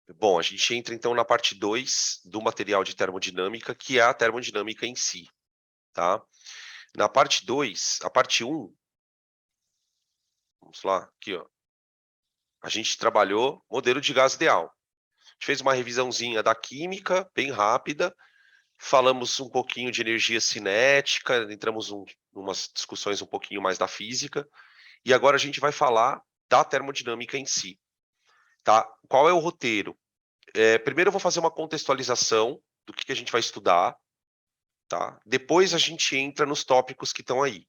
Bom, a gente entra então na parte 2 do material de termodinâmica, que é a termodinâmica em si, tá. Na parte 2, a parte um, vamos lá, aqui ó, a gente trabalhou modelo de gás ideal. A gente fez uma revisãozinha da química, bem rápida, falamos um pouquinho de energia cinética, entramos umas discussões um pouquinho mais da física, e agora a gente vai falar da termodinâmica em si, tá. Qual é o roteiro? Primeiro eu vou fazer uma contextualização do que a gente vai estudar, tá. Depois a gente entra nos tópicos que estão aí.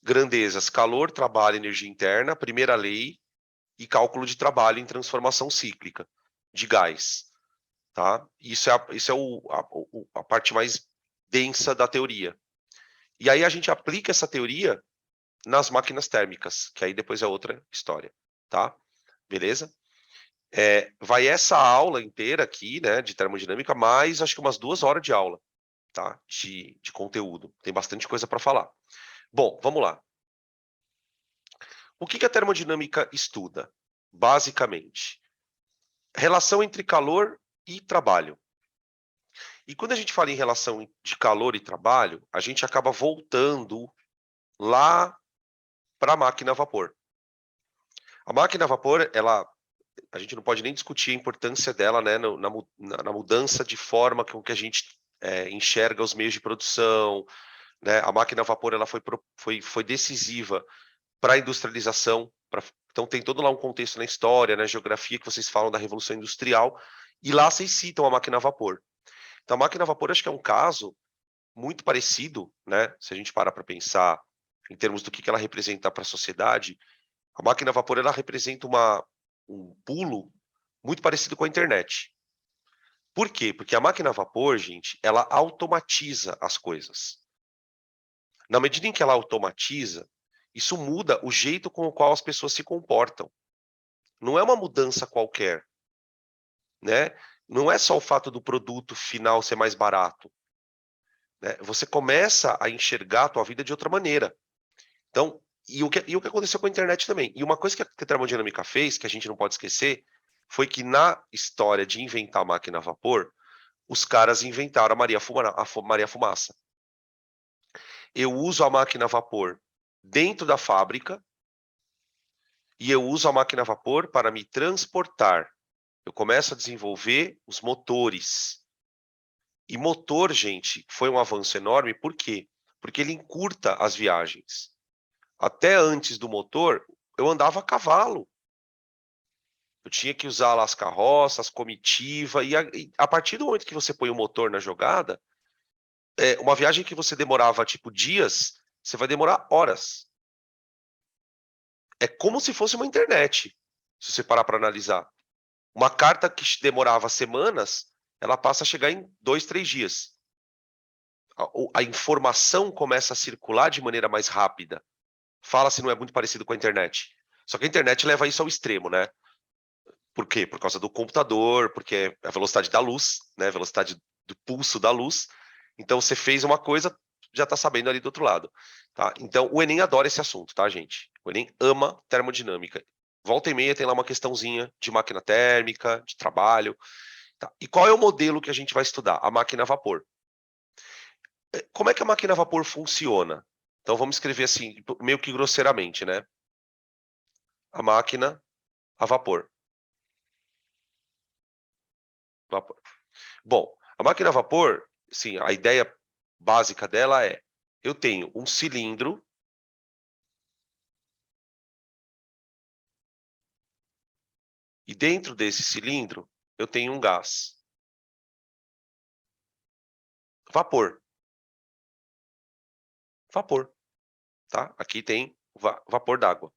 Grandezas: calor, trabalho, energia interna, primeira lei e cálculo de trabalho em transformação cíclica de gás, tá. Isso é a parte mais densa da teoria. E aí a gente aplica essa teoria nas máquinas térmicas, que aí depois é outra história, tá? Beleza? Vai essa aula inteira aqui, né, de termodinâmica, mais acho que umas 2 horas de aula, tá? De conteúdo. Tem bastante coisa para falar. Bom, vamos lá. O que a termodinâmica estuda? Basicamente, relação entre calor e trabalho. E quando a gente fala em relação de calor e trabalho, a gente acaba voltando lá para a máquina a vapor. A máquina a vapor, a gente não pode nem discutir a importância dela, né, na mudança de forma com que a gente enxerga os meios de produção, né? A máquina a vapor ela foi decisiva para a industrialização. Então tem todo lá um contexto na história, na geografia que vocês falam da Revolução Industrial, e lá vocês citam a máquina a vapor. Então a máquina a vapor acho que é um caso muito parecido, né? Se a gente parar para pensar em termos do que ela representa para a sociedade, a máquina a vapor ela representa um pulo muito parecido com a internet. Por quê? Porque a máquina a vapor, gente, ela automatiza as coisas. Na medida em que ela automatiza, isso muda o jeito com o qual as pessoas se comportam. Não é uma mudança qualquer, né? Não é só o fato do produto final ser mais barato, né? Você começa a enxergar a tua vida de outra maneira. Então, e o que aconteceu com a internet também. E uma coisa que a termodinâmica fez, que a gente não pode esquecer, foi que na história de inventar a máquina a vapor, os caras inventaram a Maria Fumaça. Eu uso a máquina a vapor dentro da fábrica e eu uso a máquina a vapor para me transportar. Eu começo a desenvolver os motores. E motor, gente, foi um avanço enorme, por quê? Porque ele encurta as viagens. Até antes do motor, eu andava a cavalo. Eu tinha que usar lá as carroças, comitiva, e a partir do momento que você põe o motor na jogada, uma viagem que você demorava tipo dias, você vai demorar horas. É como se fosse uma internet, se você parar para analisar. Uma carta que demorava semanas, ela passa a chegar em 2, 3 dias. A informação começa a circular de maneira mais rápida. Fala se não é muito parecido com a internet. Só que a internet leva isso ao extremo, né? Por quê? Por causa do computador, porque é a velocidade da luz, né? A velocidade do pulso da luz. Então você fez uma coisa, já está sabendo ali do outro lado, tá? Então o Enem adora esse assunto, tá, gente? O Enem ama termodinâmica. Volta e meia tem lá uma questãozinha de máquina térmica, de trabalho. Tá? E qual é o modelo que a gente vai estudar? A máquina a vapor. Como é que a máquina a vapor funciona? Então vamos escrever assim, meio que grosseiramente, né? A máquina a vapor. Vapor. Bom, a máquina a vapor, sim, a ideia básica dela é: eu tenho um cilindro e dentro desse cilindro eu tenho um gás. Vapor. Vapor, tá? Aqui tem vapor d'água.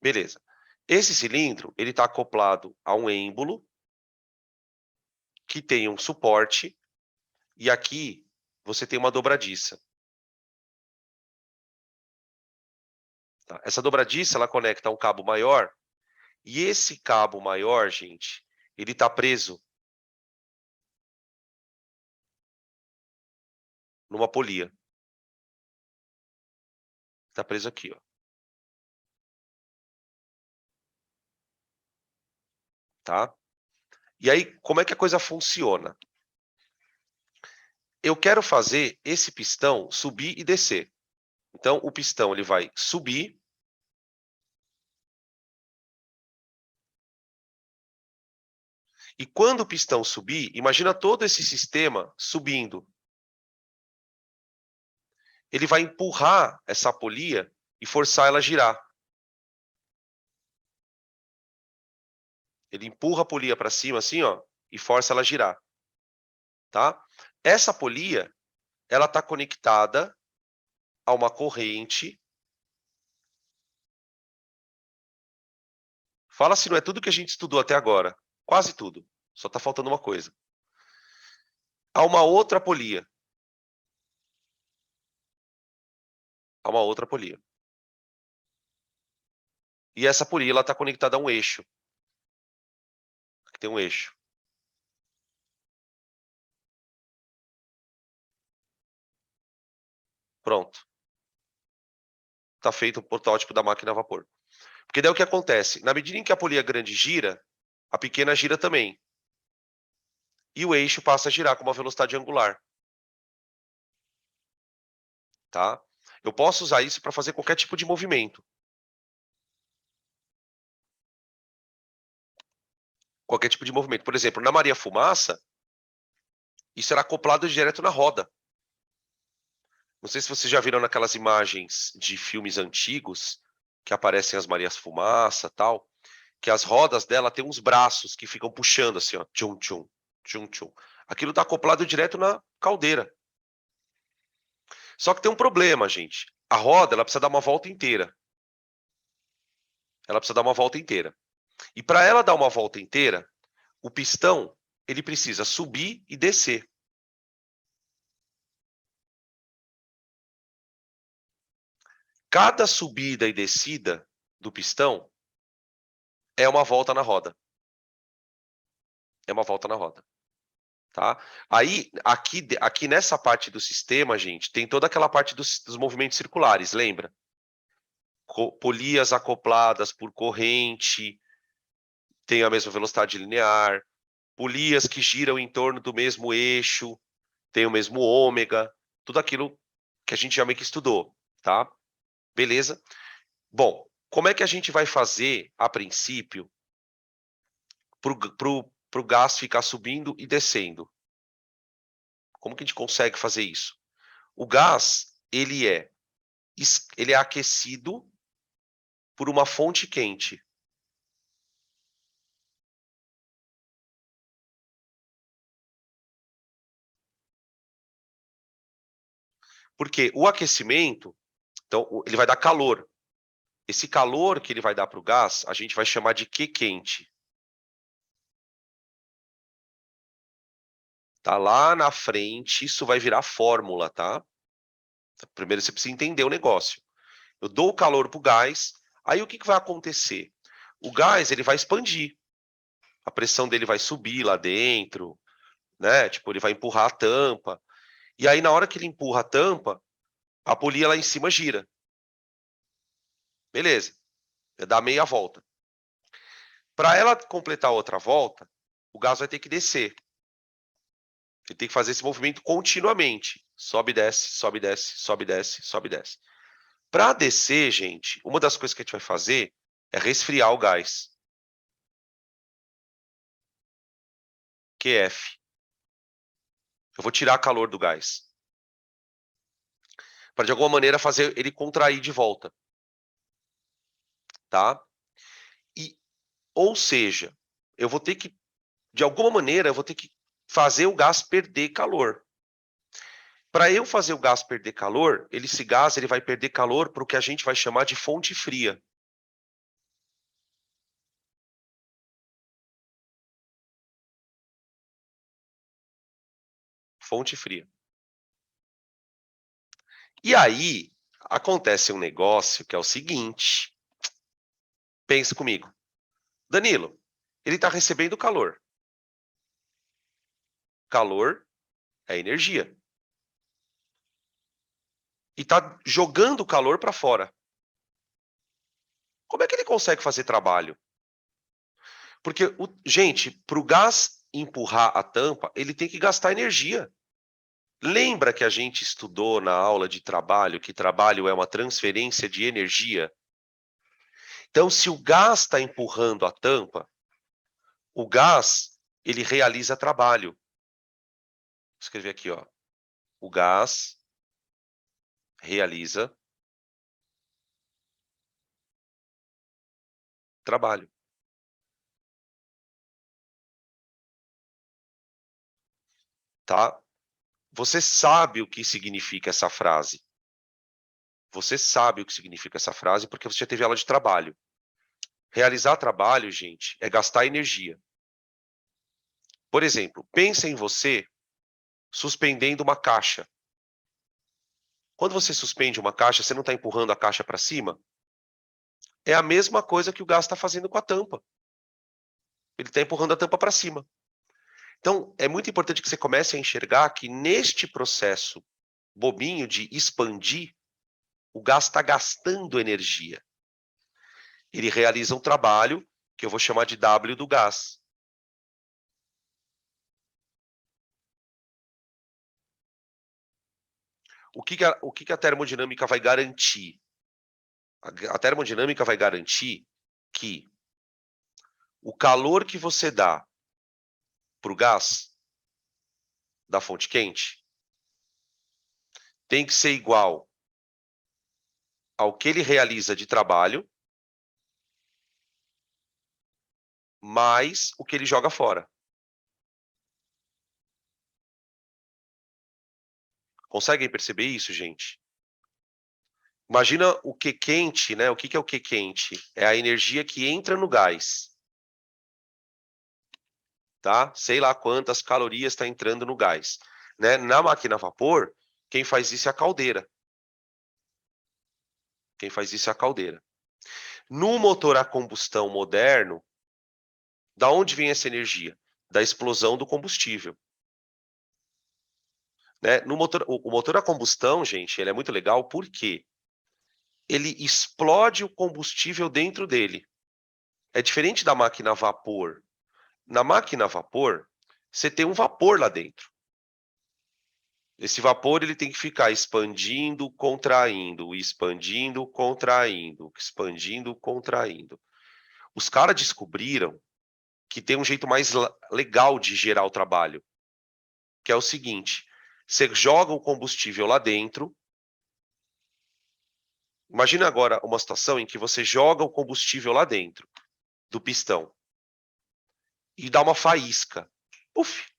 Beleza. Esse cilindro, ele está acoplado a um êmbolo que tem um suporte e aqui você tem uma dobradiça. Tá? Essa dobradiça ela conecta a um cabo maior e esse cabo maior, gente, ele está preso numa polia. Está preso aqui, ó. tá? E aí, como é que a coisa funciona? Eu quero fazer esse pistão subir e descer. Então, o pistão ele vai subir. E quando o pistão subir, imagina todo esse sistema subindo. Ele vai empurrar essa polia e forçar ela a girar. Ele empurra a polia para cima assim, ó, e força ela a girar, tá? Essa polia, ela está conectada a uma corrente. Fala se não é tudo que a gente estudou até agora. Quase tudo. Só está faltando uma coisa. Há uma outra polia. Há uma outra polia. E essa polia está conectada a um eixo. Aqui tem um eixo. Pronto. Está feito o protótipo da máquina a vapor. Porque daí o que acontece? Na medida em que a polia grande gira, a pequena gira também. E o eixo passa a girar com uma velocidade angular. Tá? Eu posso usar isso para fazer qualquer tipo de movimento. Qualquer tipo de movimento. Por exemplo, na Maria Fumaça, isso era acoplado direto na roda. Não sei se vocês já viram naquelas imagens de filmes antigos, que aparecem as Marias Fumaça e tal, que as rodas dela tem uns braços que ficam puxando assim, ó, tchum, tchum, tchum, tchum. Aquilo está acoplado direto na caldeira. Só que tem um problema, gente. A roda, ela precisa dar uma volta inteira. Ela precisa dar uma volta inteira. E para ela dar uma volta inteira, o pistão, ele precisa subir e descer. Cada subida e descida do pistão é uma volta na roda. É uma volta na roda. Tá? Aí, aqui nessa parte do sistema, gente, tem toda aquela parte dos movimentos circulares, lembra? Polias acopladas por corrente, tem a mesma velocidade linear, polias que giram em torno do mesmo eixo, tem o mesmo ômega, tudo aquilo que a gente já meio que estudou, tá? Beleza? Bom, como é que a gente vai fazer, a princípio, para o gás ficar subindo e descendo? Como que a gente consegue fazer isso? O gás, ele é aquecido por uma fonte quente. Porque o aquecimento, então, ele vai dar calor. Esse calor que ele vai dar para o gás, a gente vai chamar de Q quente. Tá lá na frente, isso vai virar fórmula, tá? Primeiro você precisa entender o negócio. Eu dou o calor para o gás, aí o que vai acontecer? O gás ele vai expandir. A pressão dele vai subir lá dentro, né? Tipo, ele vai empurrar a tampa. E aí, na hora que ele empurra a tampa, a polia lá em cima gira. Beleza. Dá meia volta. Para ela completar a outra volta, o gás vai ter que descer. Ele tem que fazer esse movimento continuamente. Sobe, desce, sobe, desce, sobe, desce, sobe, desce. Para descer, gente, uma das coisas que a gente vai fazer é resfriar o gás. QF. Eu vou tirar calor do gás. Para de alguma maneira fazer ele contrair de volta. Tá? Ou seja, eu vou ter que, de alguma maneira, eu vou ter que fazer o gás perder calor. Para eu fazer o gás perder calor, esse gás ele vai perder calor para o que a gente vai chamar de fonte fria. Fonte fria. E aí, acontece um negócio que é o seguinte. Pensa comigo. Danilo, ele está recebendo calor. Calor é energia. E está jogando calor para fora. Como é que ele consegue fazer trabalho? Porque, gente, para o gás empurrar a tampa, ele tem que gastar energia. Lembra que a gente estudou na aula de trabalho que trabalho é uma transferência de energia? Então, se o gás está empurrando a tampa, o gás, ele realiza trabalho. Vou escrever aqui, ó. O gás realiza trabalho. Tá? Você sabe o que significa essa frase. Você sabe o que significa essa frase porque você já teve aula de trabalho. Realizar trabalho, gente, é gastar energia. Por exemplo, pensa em você suspendendo uma caixa. Quando você suspende uma caixa, você não está empurrando a caixa para cima? É a mesma coisa que o gás está fazendo com a tampa. Ele está empurrando a tampa para cima. Então, é muito importante que você comece a enxergar que neste processo bobinho de expandir, o gás está gastando energia. Ele realiza um trabalho que eu vou chamar de W do gás. O que a termodinâmica vai garantir? A termodinâmica vai garantir que o calor que você dá para o gás da fonte quente tem que ser igual ao que ele realiza de trabalho mais o que ele joga fora. Conseguem perceber isso, gente? Imagina o Q quente, né? O que é o Q quente? É a energia que entra no gás. Tá? Sei lá quantas calorias está entrando no gás. Né? Na máquina a vapor, quem faz isso é a caldeira. Quem faz isso é a caldeira. No motor a combustão moderno, da onde vem essa energia? Da explosão do combustível. Né? O motor a combustão, gente, ele é muito legal porque ele explode o combustível dentro dele. É diferente da máquina a vapor. Na máquina a vapor, você tem um vapor lá dentro. Esse vapor ele tem que ficar expandindo, contraindo, expandindo, contraindo, expandindo, contraindo. Os caras descobriram que tem um jeito mais legal de gerar o trabalho, que é o seguinte: você joga o combustível lá dentro. Imagina agora uma situação em que você joga o combustível lá dentro do pistão e dá uma faísca. Puf!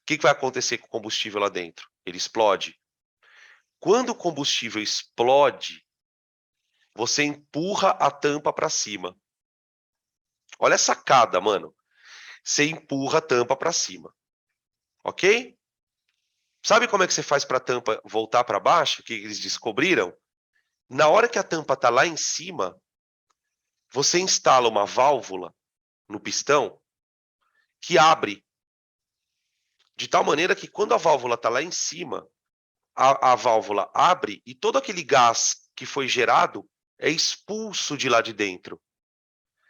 O que vai acontecer com o combustível lá dentro? Ele explode. Quando o combustível explode, você empurra a tampa para cima. Olha a sacada, mano. Você empurra a tampa para cima. Ok? Sabe como é que você faz para a tampa voltar para baixo? O que eles descobriram? Na hora que a tampa está lá em cima, você instala uma válvula no pistão que abre. De tal maneira que quando a válvula está lá em cima, a válvula abre e todo aquele gás que foi gerado é expulso de lá de dentro.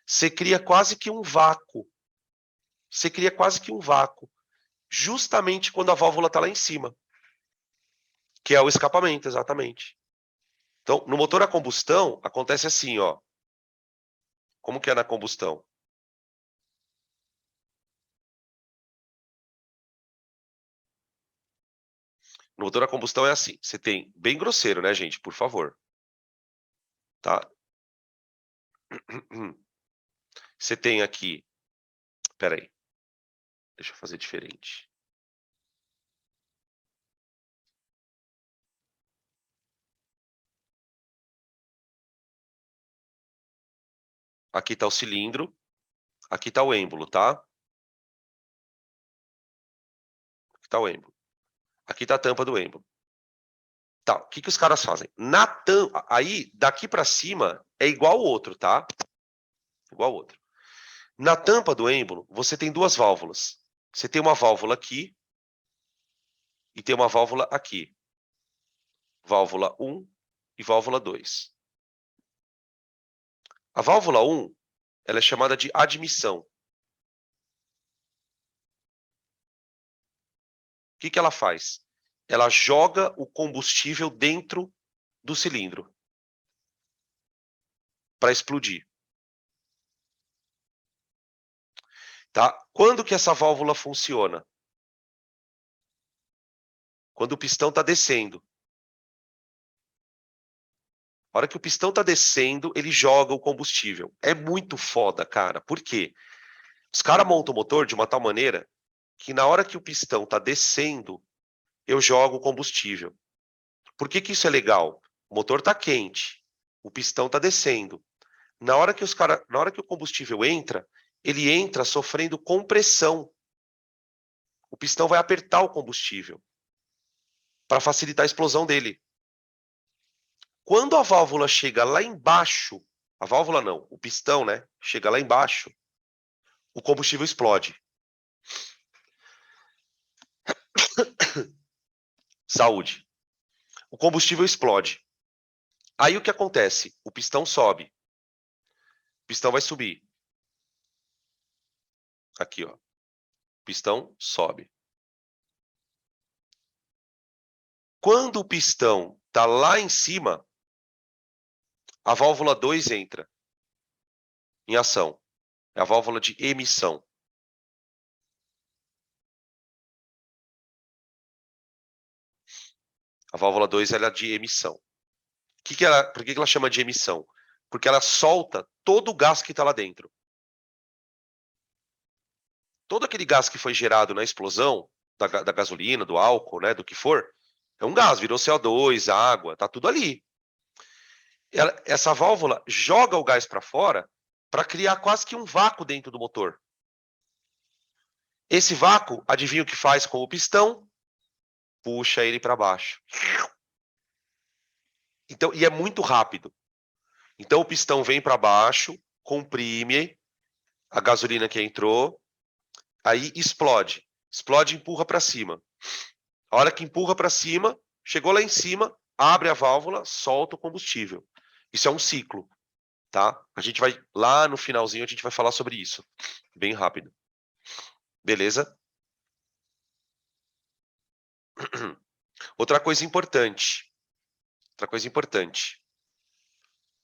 Você cria quase que um vácuo. Você cria quase que um vácuo. Justamente quando a válvula está lá em cima. Que é o escapamento, exatamente. Então, no motor a combustão, acontece assim, ó. Como que é na combustão? No motor a combustão é assim. Você tem, bem grosseiro, né, gente? Por favor. Tá? Você tem aqui, peraí. Deixa eu fazer diferente. Aqui está o cilindro, aqui está o êmbolo, tá? Aqui está o êmbolo. Aqui está a tampa do êmbolo. Tá, o que os caras fazem? Na tampa, aí, daqui para cima, é igual ao outro, tá? Igual ao outro. Na tampa do êmbolo, você tem duas válvulas. Você tem uma válvula aqui e tem uma válvula aqui. Válvula 1 e válvula 2. A válvula 1, ela é chamada de admissão. que ela faz? Ela joga o combustível dentro do cilindro para explodir. Tá? Quando que essa válvula funciona? Quando o pistão está descendo. A hora que o pistão está descendo, ele joga o combustível. É muito foda, cara. Por quê? Os caras montam o motor de uma tal maneira que na hora que o pistão está descendo, eu jogo o combustível. Por que que isso é legal? O motor está quente, o pistão está descendo. Na hora que o combustível entra, ele entra sofrendo compressão. O pistão vai apertar o combustível para facilitar a explosão dele. Quando a válvula chega lá embaixo, a válvula não, o pistão, né? Chega lá embaixo, o combustível explode. Saúde. O combustível explode. Aí o que acontece? O pistão sobe. O pistão vai subir. Aqui, ó. O pistão sobe. Quando o pistão está lá em cima, a válvula 2 entra em ação. É a válvula de emissão. A válvula 2 ela é de emissão. Por que ela chama de emissão? Porque ela solta todo o gás que está lá dentro. Todo aquele gás que foi gerado na explosão da gasolina, do álcool, né, do que for, é um gás, virou CO2, água, tá tudo ali. Essa válvula joga o gás para fora para criar quase que um vácuo dentro do motor. Esse vácuo, adivinha o que faz com o pistão? Puxa ele para baixo. Então, e é muito rápido. Então o pistão vem para baixo, comprime a gasolina que entrou, aí explode. Explode e empurra para cima. A hora que empurra para cima, chegou lá em cima, abre a válvula, solta o combustível. Isso é um ciclo, tá? A gente vai lá no finalzinho a gente vai falar sobre isso, bem rápido. Beleza? Outra coisa importante. Outra coisa importante.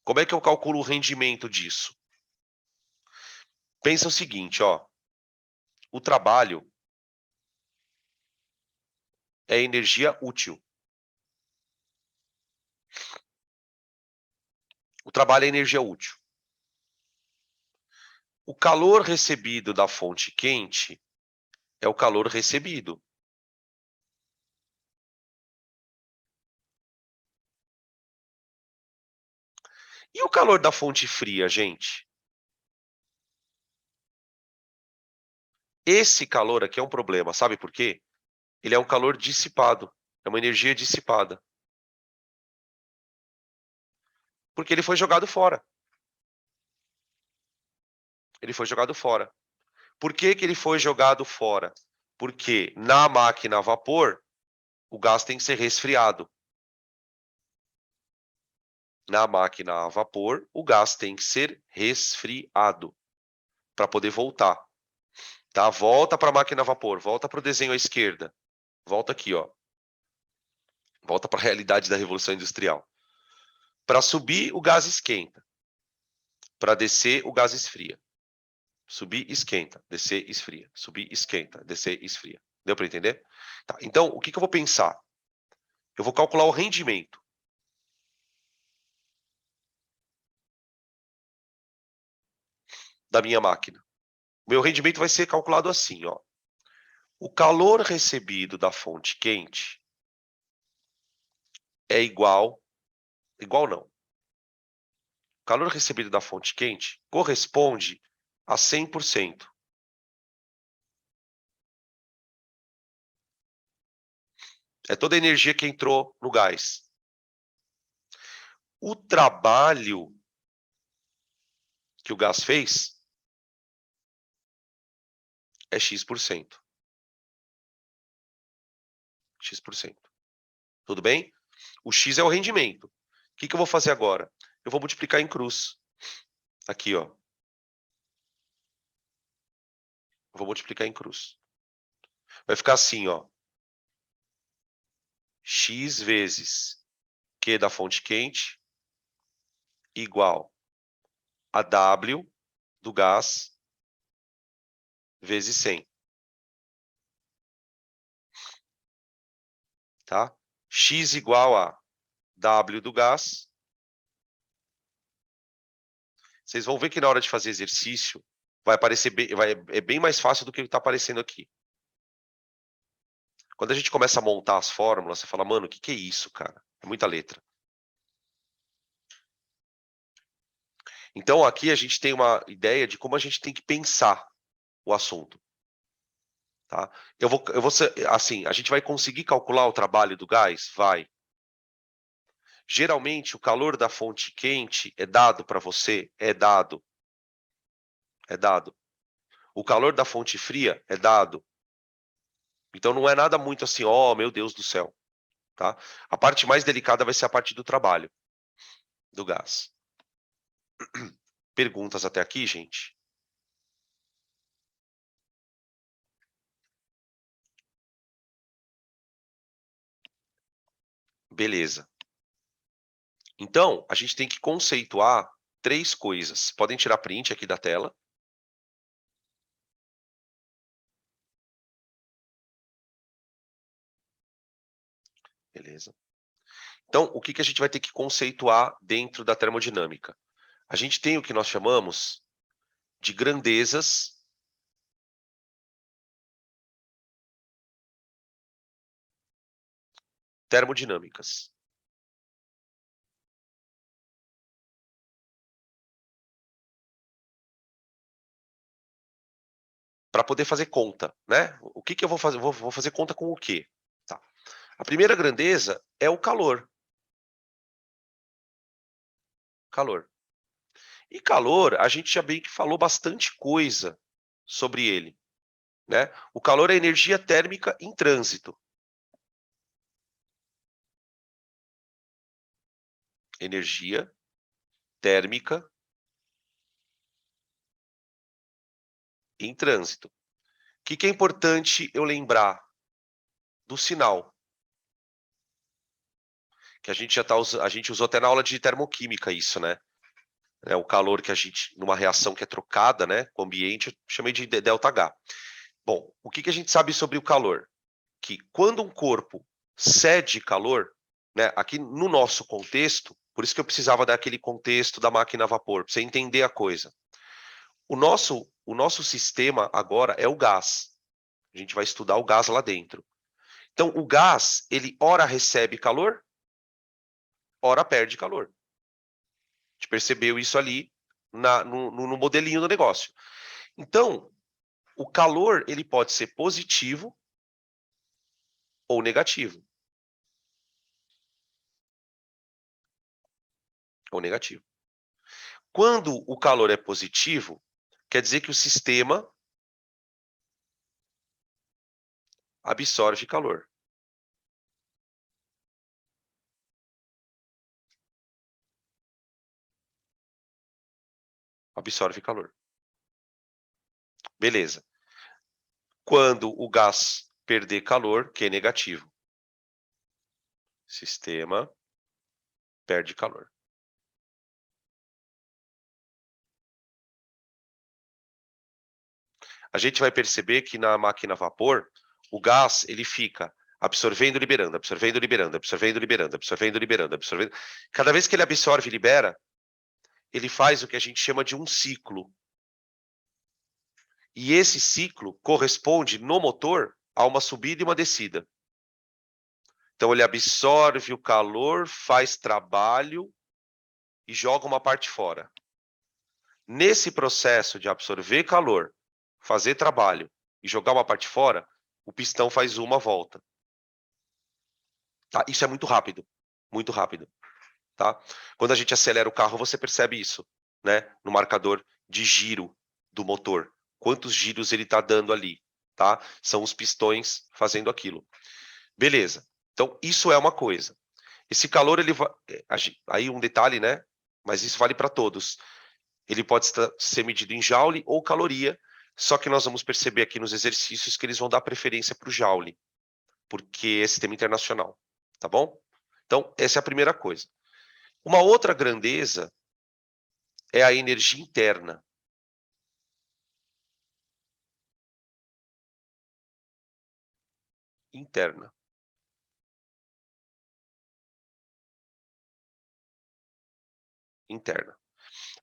Como é que eu calculo o rendimento disso? Pensa o seguinte, ó. O trabalho é energia útil. O trabalho é energia útil. O calor recebido da fonte quente é o calor recebido. E o calor da fonte fria, gente? Esse calor aqui é um problema, sabe por quê? Ele é um calor dissipado, é uma energia dissipada. Porque ele foi jogado fora. Ele foi jogado fora. Por que que ele foi jogado fora? Porque na máquina a vapor, o gás tem que ser resfriado. Na máquina a vapor, o gás tem que ser resfriado para poder voltar. Tá? Volta para a máquina a vapor, volta para o desenho à esquerda. Volta aqui, ó. Volta para a realidade da Revolução Industrial. Para subir, o gás esquenta. Para descer, o gás esfria. Subir, esquenta. Descer, esfria. Subir, esquenta. Descer, esfria. Deu para entender? Tá, então, o que eu vou pensar? Eu vou calcular o rendimento. Da minha máquina. Meu rendimento vai ser calculado assim, ó. O calor recebido da fonte quente é igual não. O calor recebido da fonte quente corresponde a 100%. É toda a energia que entrou no gás. O trabalho que o gás fez é X%. X%. Tudo bem? O X é o rendimento. O que eu vou fazer agora? Eu vou multiplicar em cruz. Aqui, ó. Eu vou multiplicar em cruz. Vai ficar assim, ó. X vezes Q da fonte quente igual a W do gás vezes 100. Tá? X igual a W do gás. Vocês vão ver que na hora de fazer exercício, vai aparecer é bem mais fácil do que está aparecendo aqui. Quando a gente começa a montar as fórmulas, você fala, mano, o que é isso, cara? É muita letra. Então, aqui a gente tem uma ideia de como a gente tem que pensar o assunto. Tá? Eu vou assim, a gente vai conseguir calcular o trabalho do gás? Vai. Geralmente, o calor da fonte quente é dado para você? É dado. É dado. O calor da fonte fria é dado. Então, não é nada muito assim, ó, meu Deus do céu. Tá? A parte mais delicada vai ser a parte do trabalho do gás. Perguntas até aqui, gente? Beleza. Então, a gente tem que conceituar 3 coisas. Podem tirar print aqui da tela. Beleza. Então, o que a gente vai ter que conceituar dentro da termodinâmica? A gente tem o que nós chamamos de grandezas termodinâmicas. Para poder fazer conta, né? O que eu vou fazer? Vou fazer conta com o quê? Tá. A primeira grandeza é o calor. Calor. E calor, a gente já bem que falou bastante coisa sobre ele, né? O calor é energia térmica em trânsito. Energia térmica em trânsito. O que é importante eu lembrar? Do sinal. Que a gente já a gente usou até na aula de termoquímica isso, né? O calor que a gente, numa reação que é trocada, né, com o ambiente, eu chamei de ΔH. Bom, o que a gente sabe sobre o calor? Que quando um corpo cede calor, né, aqui no nosso contexto, por isso que eu precisava daquele contexto da máquina a vapor, para você entender a coisa. O nosso sistema agora é o gás. A gente vai estudar o gás lá dentro. Então, o gás, ele ora recebe calor, ora perde calor. A gente percebeu isso ali no modelinho do negócio. Então, o calor ele pode ser positivo ou negativo. Ou negativo. Quando o calor é positivo, quer dizer que o sistema absorve calor. Absorve calor. Beleza. Quando o gás perder calor, que é negativo. Sistema perde calor. A gente vai perceber que na máquina a vapor, o gás ele fica absorvendo, liberando, absorvendo, liberando, absorvendo, liberando, absorvendo, liberando, absorvendo. Cada vez que ele absorve e libera, ele faz o que a gente chama de um ciclo. E esse ciclo corresponde no motor a uma subida e uma descida. Então ele absorve o calor, faz trabalho e joga uma parte fora. Nesse processo de absorver calor, fazer trabalho e jogar uma parte fora, o pistão faz uma volta. Tá? Isso é muito rápido, muito rápido. Tá? Quando a gente acelera o carro, você percebe isso, né? No marcador de giro do motor. Quantos giros ele está dando ali, tá? São os pistões fazendo aquilo. Beleza. Então, isso é uma coisa. Esse calor, ele vai... Aí um detalhe, né? Mas isso vale para todos. Ele pode ser medido em joule ou caloria, só que nós vamos perceber aqui nos exercícios que eles vão dar preferência para o joule, porque é sistema internacional. Tá bom? Então, essa é a primeira coisa. Uma outra grandeza é a energia interna. Interna. Interna.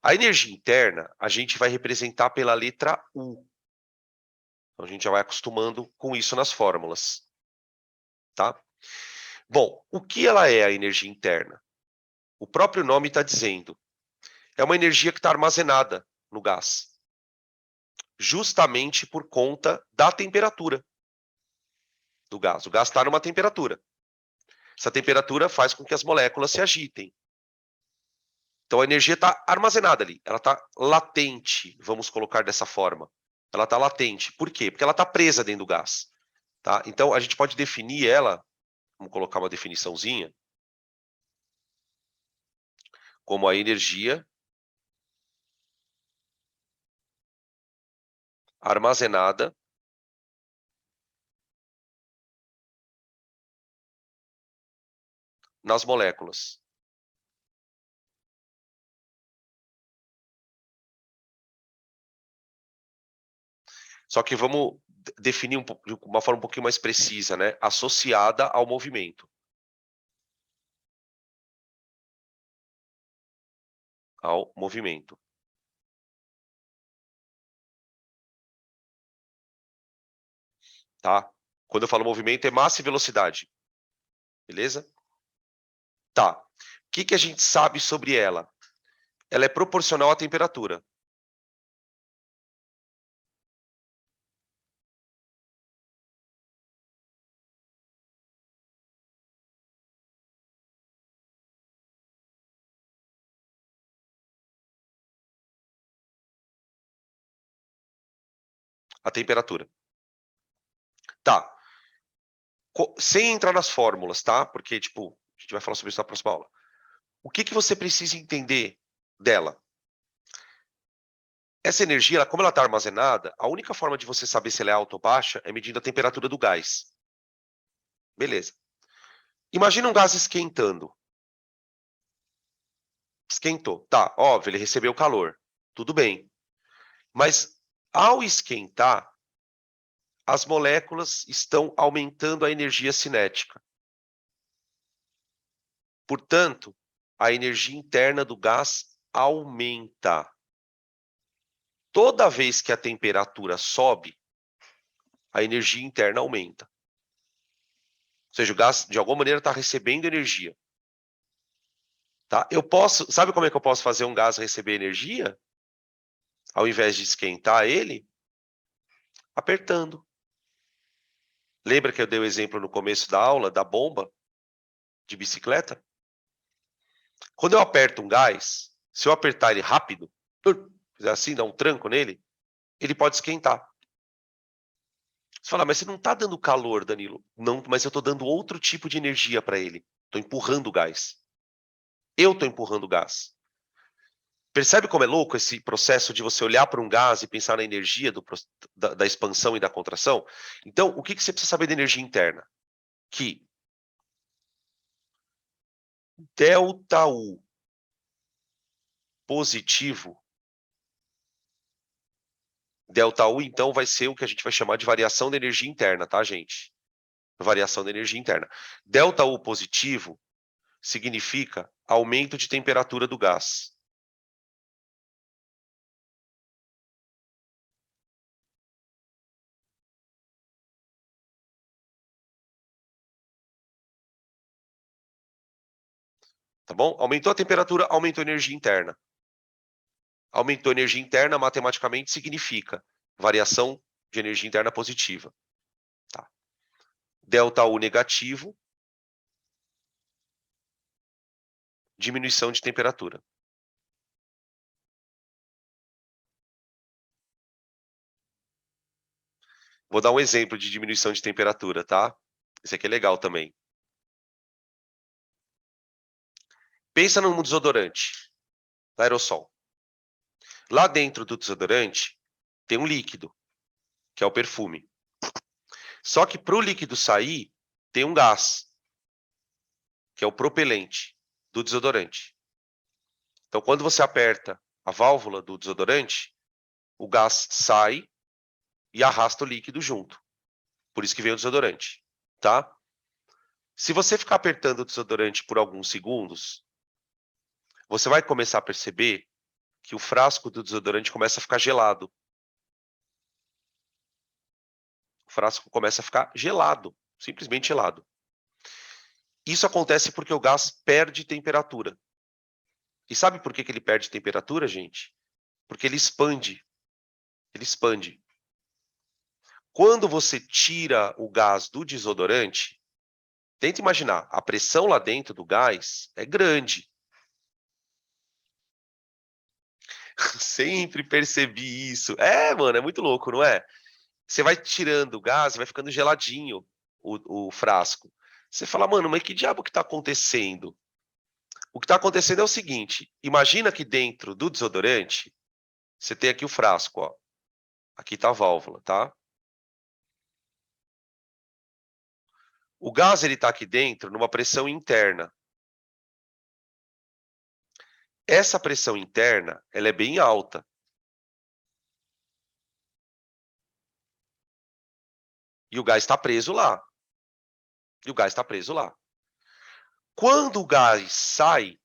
A energia interna, a gente vai representar pela letra U. Então, a gente já vai acostumando com isso nas fórmulas. Tá? Bom, o que ela é, a energia interna? O próprio nome está dizendo. É uma energia que está armazenada no gás. Justamente por conta da temperatura do gás. O gás está numa temperatura. Essa temperatura faz com que as moléculas se agitem. Então a energia está armazenada ali, ela está latente, vamos colocar dessa forma. Ela está latente. Por quê? Porque ela está presa dentro do gás. Tá? Então a gente pode definir ela, vamos colocar uma definiçãozinha, como a energia armazenada nas moléculas. Só que vamos definir de uma forma um pouquinho mais precisa, né? Associada ao movimento. Ao movimento. Tá? Quando eu falo movimento, é massa e velocidade. Beleza? Tá. O que a gente sabe sobre ela? Ela é proporcional à temperatura. A temperatura. Tá. Sem entrar nas fórmulas, tá? Porque, tipo, a gente vai falar sobre isso na próxima aula. O que você precisa entender dela? Essa energia, como ela está armazenada, a única forma de você saber se ela é alta ou baixa é medindo a temperatura do gás. Beleza. Imagina um gás esquentando. Esquentou. Tá, óbvio, ele recebeu calor. Tudo bem. Mas, ao esquentar, as moléculas estão aumentando a energia cinética. Portanto, a energia interna do gás aumenta. Toda vez que a temperatura sobe, a energia interna aumenta. Ou seja, o gás, de alguma maneira, está recebendo energia. Tá? Sabe como é que eu posso fazer um gás receber energia? Ao invés de esquentar ele, apertando. Lembra que eu dei o exemplo no começo da aula da bomba de bicicleta? Quando eu aperto um gás, se eu apertar ele rápido, fizer assim, dar um tranco nele, ele pode esquentar. Você fala, mas você não está dando calor, Danilo. Não, mas eu estou dando outro tipo de energia para ele. Estou empurrando o gás. Eu estou empurrando o gás. Percebe como é louco esse processo de você olhar para um gás e pensar na energia da expansão e da contração? Então, o que você precisa saber da energia interna? Que ΔU positivo, ΔU, então, vai ser o que a gente vai chamar de variação da energia interna, tá, gente? Variação da energia interna. ΔU positivo significa aumento de temperatura do gás. Tá bom? Aumentou a temperatura, aumentou a energia interna. Aumentou a energia interna, matematicamente, significa variação de energia interna positiva. Tá? ΔU negativo, diminuição de temperatura. Vou dar um exemplo de diminuição de temperatura, tá? Esse aqui é legal também. Pensa num desodorante, aerossol. Lá dentro do desodorante tem um líquido, que é o perfume. Só que para o líquido sair, tem um gás. que é o propelente do desodorante. Então, quando você aperta a válvula do desodorante, o gás sai e arrasta o líquido junto. Por isso que vem o desodorante, tá? Se você ficar apertando o desodorante por alguns segundos, você vai começar a perceber que o frasco do desodorante começa a ficar gelado. O frasco começa a ficar gelado, simplesmente gelado. Isso acontece porque o gás perde temperatura. E sabe por que ele perde temperatura, gente? Porque ele expande. Ele expande. Quando você tira o gás do desodorante, tenta imaginar, a pressão lá dentro do gás é grande. Sempre percebi isso. É, mano, é muito louco, não é? Você vai tirando o gás, vai ficando geladinho o frasco. Você fala, mano, mas que diabo que tá acontecendo? O que tá acontecendo é o seguinte, imagina que dentro do desodorante, você tem aqui o frasco, ó. Aqui tá a válvula, tá? O gás, ele tá aqui dentro numa pressão interna. Essa pressão interna, ela é bem alta. E o gás está preso lá. E o gás está preso lá. Quando o gás sai,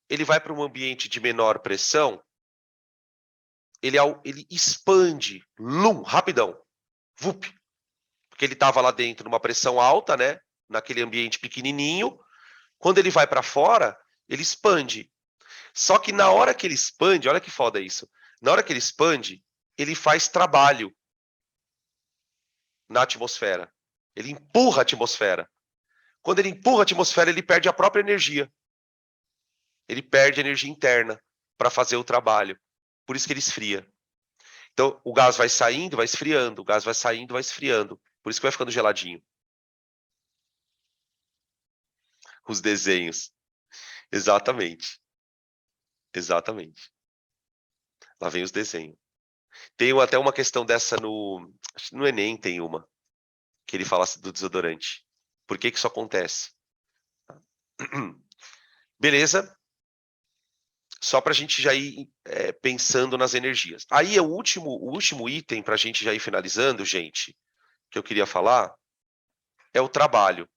ele vai para um ambiente de menor pressão, ele expande, rapidão, vup, porque ele estava lá dentro numa pressão alta, né, naquele ambiente pequenininho. Quando ele vai para fora, ele expande. Só que na hora que ele expande, olha que foda isso, na hora que ele expande, ele faz trabalho na atmosfera. Ele empurra a atmosfera. Quando ele empurra a atmosfera, ele perde a própria energia. Ele perde energia interna para fazer o trabalho. Por isso que ele esfria. Então, o gás vai saindo, vai esfriando. O gás vai saindo, vai esfriando. Por isso que vai ficando geladinho. Os desenhos. Exatamente. Exatamente. Lá vem os desenhos. Tem até uma questão dessa no Enem, tem uma. Que ele fala do desodorante. Por que isso acontece? Beleza? Só para a gente já ir pensando nas energias. Aí, o último item para a gente já ir finalizando, gente, que eu queria falar, é o trabalho.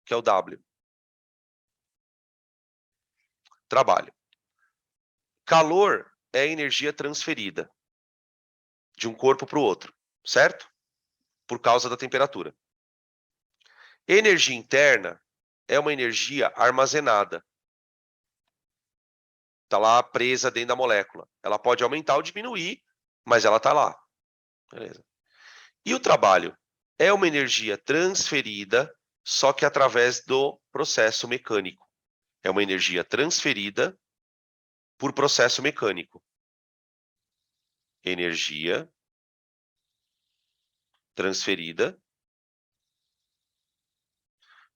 Que é o W. Trabalho. Calor é energia transferida de um corpo para o outro, certo? Por causa da temperatura. Energia interna é uma energia armazenada. Está lá presa dentro da molécula. Ela pode aumentar ou diminuir, mas ela está lá. Beleza. E o trabalho é uma energia transferida, só que através do processo mecânico. É uma energia transferida por processo mecânico. Energia transferida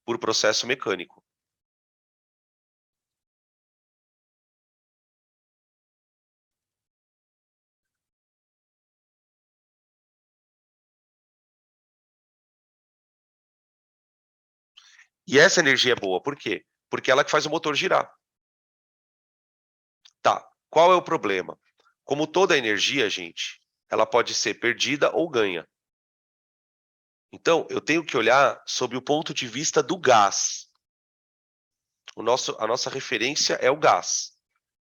por processo mecânico. E essa energia é boa, por quê? Porque ela que faz o motor girar. Tá, qual é o problema? Como toda energia, gente, ela pode ser perdida ou ganha. Então, eu tenho que olhar sob o ponto de vista do gás. A nossa referência é o gás.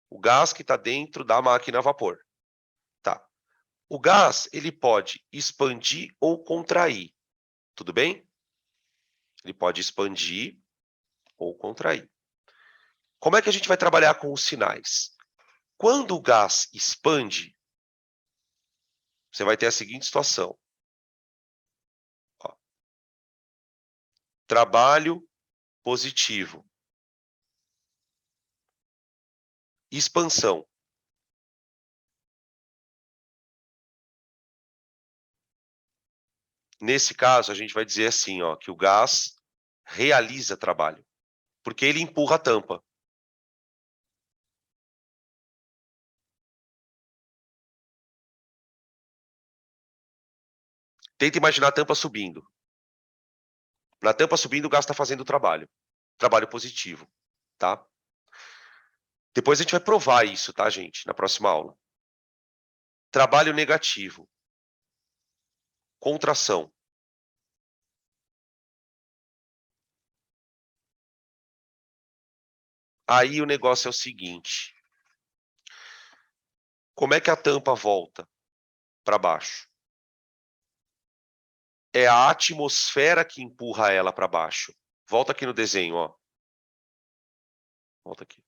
O gás que está dentro da máquina a vapor. Tá. O gás, ele pode expandir ou contrair. Tudo bem? Ele pode expandir ou contrair. Como é que a gente vai trabalhar com os sinais? Quando o gás expande, você vai ter a seguinte situação. Ó, trabalho positivo. Expansão. Nesse caso, a gente vai dizer assim, ó, que o gás realiza trabalho, porque ele empurra a tampa. Tenta imaginar a tampa subindo. Na tampa subindo, o gás está fazendo o trabalho. Trabalho positivo, tá? Depois a gente vai provar isso, tá, gente? Na próxima aula. Trabalho negativo. Contração. Aí o negócio é o seguinte. Como é que a tampa volta para baixo? É a atmosfera que empurra ela para baixo. Volta aqui no desenho, ó. Volta aqui.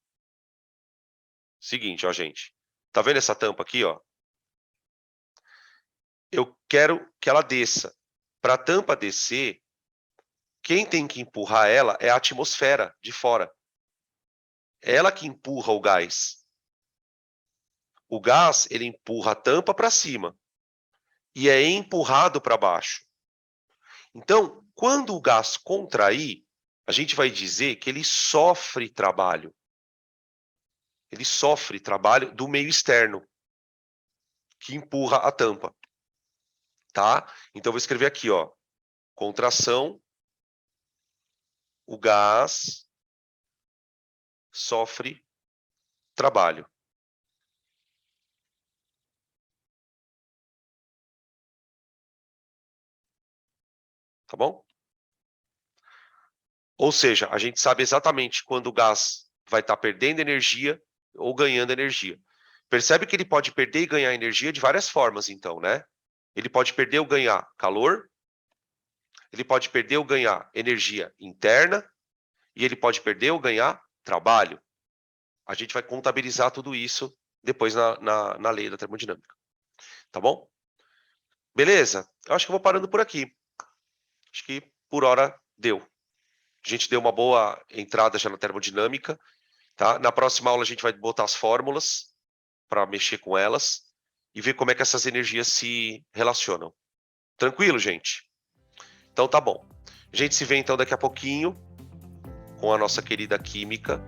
Seguinte, ó, gente. Tá vendo essa tampa aqui, ó? Eu quero que ela desça. Para a tampa descer, quem tem que empurrar ela é a atmosfera de fora. É ela que empurra o gás. O gás, ele empurra a tampa para cima e é empurrado para baixo. Então, quando o gás contrair, a gente vai dizer que ele sofre trabalho. Ele sofre trabalho do meio externo, que empurra a tampa. Tá? Então, eu vou escrever aqui, ó. Contração, o gás sofre trabalho. Tá bom? Ou seja, a gente sabe exatamente quando o gás vai estar perdendo energia ou ganhando energia. Percebe que ele pode perder e ganhar energia de várias formas, então, né? Ele pode perder ou ganhar calor, ele pode perder ou ganhar energia interna, e ele pode perder ou ganhar trabalho. A gente vai contabilizar tudo isso depois na lei da termodinâmica. Tá bom? Beleza? Eu acho que eu vou parando por aqui. Acho que por hora deu. A gente deu uma boa entrada já na termodinâmica. Tá? Na próxima aula a gente vai botar as fórmulas para mexer com elas e ver como é que essas energias se relacionam. Tranquilo, gente? Então tá bom. A gente se vê então daqui a pouquinho com a nossa querida química.